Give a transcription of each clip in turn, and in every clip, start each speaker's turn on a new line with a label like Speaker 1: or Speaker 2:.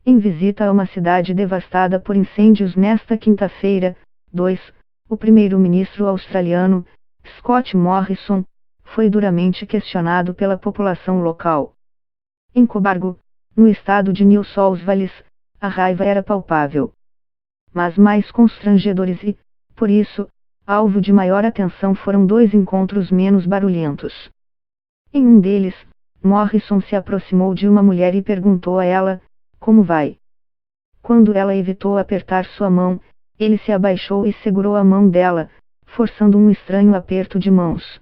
Speaker 1: Em visita a uma cidade devastada por incêndios nesta quinta-feira, 2, o primeiro-ministro australiano, Scott Morrison, foi duramente questionado pela população local. Em Cobargo, no estado de New South Wales, a raiva era palpável. Mas mais constrangedores e, por isso, alvo de maior atenção foram dois encontros menos barulhentos. Em um deles, Morrison se aproximou de uma mulher e perguntou a ela: "Como vai?" Quando ela evitou apertar sua mão, ele se abaixou e segurou a mão dela, forçando um estranho aperto de mãos.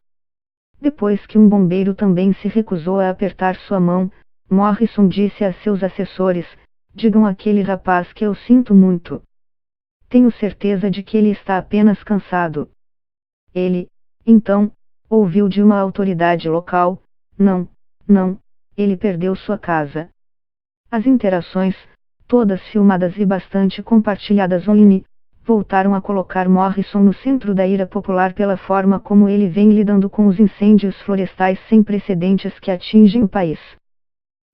Speaker 1: Depois que um bombeiro também se recusou a apertar sua mão, Morrison disse a seus assessores: "Digam àquele rapaz que eu sinto muito. Tenho certeza de que ele está apenas cansado." Ele, então, ouviu de uma autoridade local: Não, ele perdeu sua casa." As interações, todas filmadas e bastante compartilhadas online, voltaram a colocar Morrison no centro da ira popular pela forma como ele vem lidando com os incêndios florestais sem precedentes que atingem o país.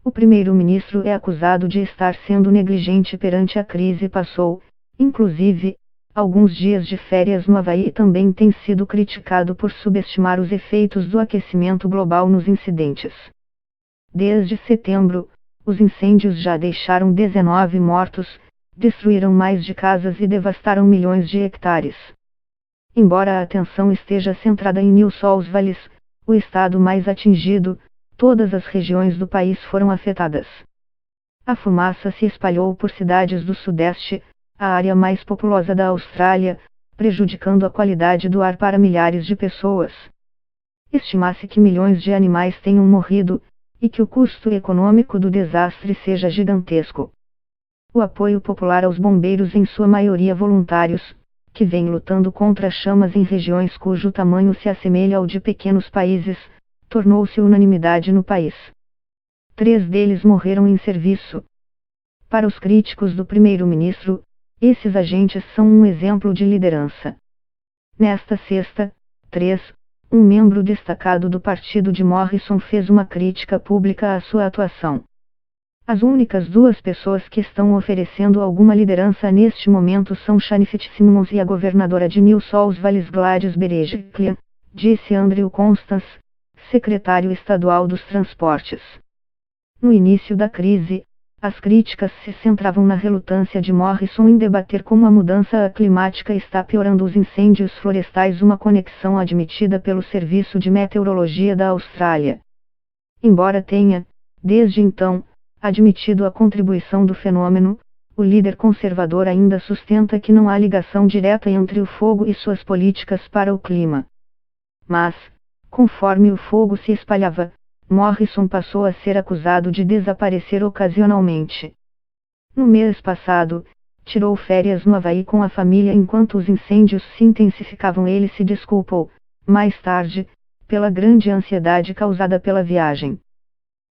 Speaker 1: O primeiro-ministro é acusado de estar sendo negligente perante a crise e passou, inclusive, alguns dias de férias no Havaí e também tem sido criticado por subestimar os efeitos do aquecimento global nos incidentes. Desde setembro, os incêndios já deixaram 19 mortos, destruíram mais de casas e devastaram milhões de hectares. Embora a atenção esteja centrada em New South Wales, o estado mais atingido, todas as regiões do país foram afetadas. A fumaça se espalhou por cidades do Sudeste, a área mais populosa da Austrália, prejudicando a qualidade do ar para milhares de pessoas. Estima-se que milhões de animais tenham morrido, e que o custo econômico do desastre seja gigantesco. O apoio popular aos bombeiros, em sua maioria voluntários, que vem lutando contra chamas em regiões cujo tamanho se assemelha ao de pequenos países, tornou-se unanimidade no país. 3 deles morreram em serviço. Para os críticos do primeiro-ministro, esses agentes são um exemplo de liderança. Nesta sexta, 3, um membro destacado do partido de Morrison fez uma crítica pública à sua atuação. As únicas 2 pessoas que estão oferecendo alguma liderança neste momento são Shane Fitzsimmons e a governadora de New South Wales Gladys Berejiklian, disse Andrew Constance, secretário estadual dos transportes. No início da crise, as críticas se centravam na relutância de Morrison em debater como a mudança climática está piorando os incêndios florestais, uma conexão admitida pelo Serviço de Meteorologia da Austrália. Embora tenha, desde então, admitido a contribuição do fenômeno, o líder conservador ainda sustenta que não há ligação direta entre o fogo e suas políticas para o clima. Mas, conforme o fogo se espalhava, Morrison passou a ser acusado de desaparecer ocasionalmente. No mês passado, tirou férias no Havaí com a família enquanto os incêndios se intensificavam. Ele se desculpou, mais tarde, pela grande ansiedade causada pela viagem.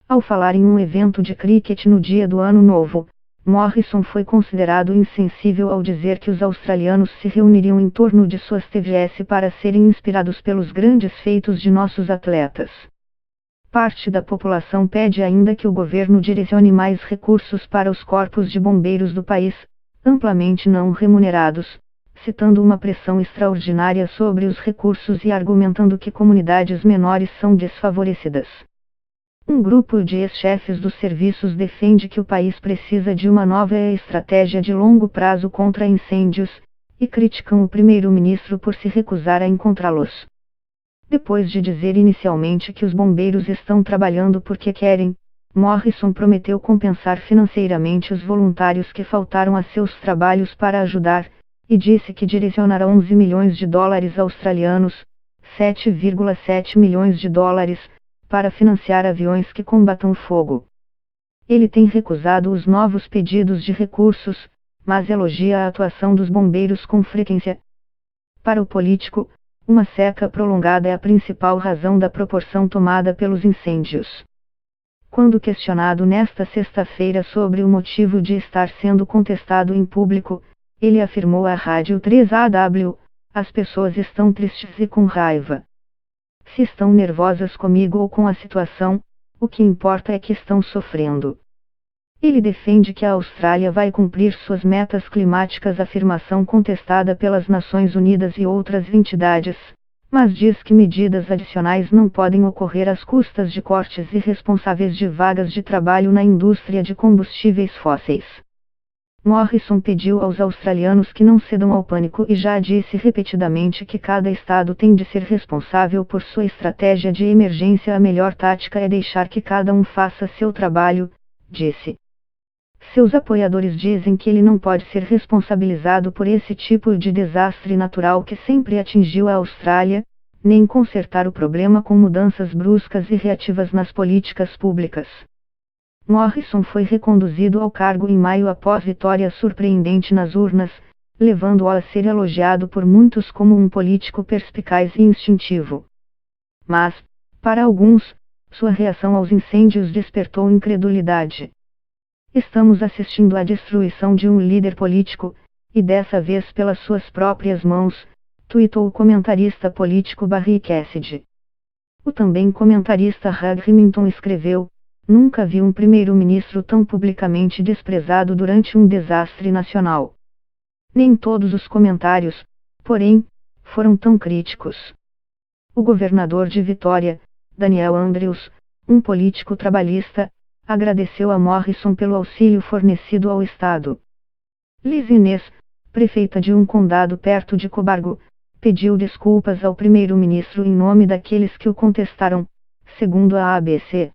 Speaker 1: Ao falar em um evento de cricket no dia do Ano Novo, Morrison foi considerado insensível ao dizer que os australianos se reuniriam em torno de suas TVS para serem inspirados pelos grandes feitos de nossos atletas. Parte da população pede ainda que o governo direcione mais recursos para os corpos de bombeiros do país, amplamente não remunerados, citando uma pressão extraordinária sobre os recursos e argumentando que comunidades menores são desfavorecidas. Um grupo de ex-chefes dos serviços defende que o país precisa de uma nova estratégia de longo prazo contra incêndios, e criticam o primeiro-ministro por se recusar a encontrá-los. Depois de dizer inicialmente que os bombeiros estão trabalhando porque querem, Morrison prometeu compensar financeiramente os voluntários que faltaram a seus trabalhos para ajudar, e disse que direcionará 11 milhões de dólares australianos, 7,7 milhões de dólares, para financiar aviões que combatam o fogo. Ele tem recusado os novos pedidos de recursos, mas elogia a atuação dos bombeiros com frequência. Para o político, uma seca prolongada é a principal razão da proporção tomada pelos incêndios. Quando questionado nesta sexta-feira sobre o motivo de estar sendo contestado em público, ele afirmou à Rádio 3AW: "As pessoas estão tristes e com raiva. Se estão nervosas comigo ou com a situação, o que importa é que estão sofrendo. Ele defende que a Austrália vai cumprir suas metas climáticas, afirmação contestada pelas Nações Unidas e outras entidades, mas diz que medidas adicionais não podem ocorrer às custas de cortes irresponsáveis de vagas de trabalho na indústria de combustíveis fósseis. Morrison pediu aos australianos que não cedam ao pânico e já disse repetidamente que cada estado tem de ser responsável por sua estratégia de emergência. A melhor tática é deixar que cada um faça seu trabalho, disse. Seus apoiadores dizem que ele não pode ser responsabilizado por esse tipo de desastre natural que sempre atingiu a Austrália, nem consertar o problema com mudanças bruscas e reativas nas políticas públicas. Morrison foi reconduzido ao cargo em maio após vitória surpreendente nas urnas, levando-o a ser elogiado por muitos como um político perspicaz e instintivo. Mas, para alguns, sua reação aos incêndios despertou incredulidade. Estamos assistindo à destruição de um líder político, e dessa vez pelas suas próprias mãos, tuitou o comentarista político Barry Cassidy. O também comentarista Hugh Remington escreveu: "Nunca vi um primeiro-ministro tão publicamente desprezado durante um desastre nacional." Nem todos os comentários, porém, foram tão críticos. O governador de Vitória, Daniel Andrews, um político trabalhista, agradeceu a Morrison pelo auxílio fornecido ao estado. Liz Innes, prefeita de um condado perto de Cobargo, pediu desculpas ao primeiro-ministro em nome daqueles que o contestaram, segundo a ABC.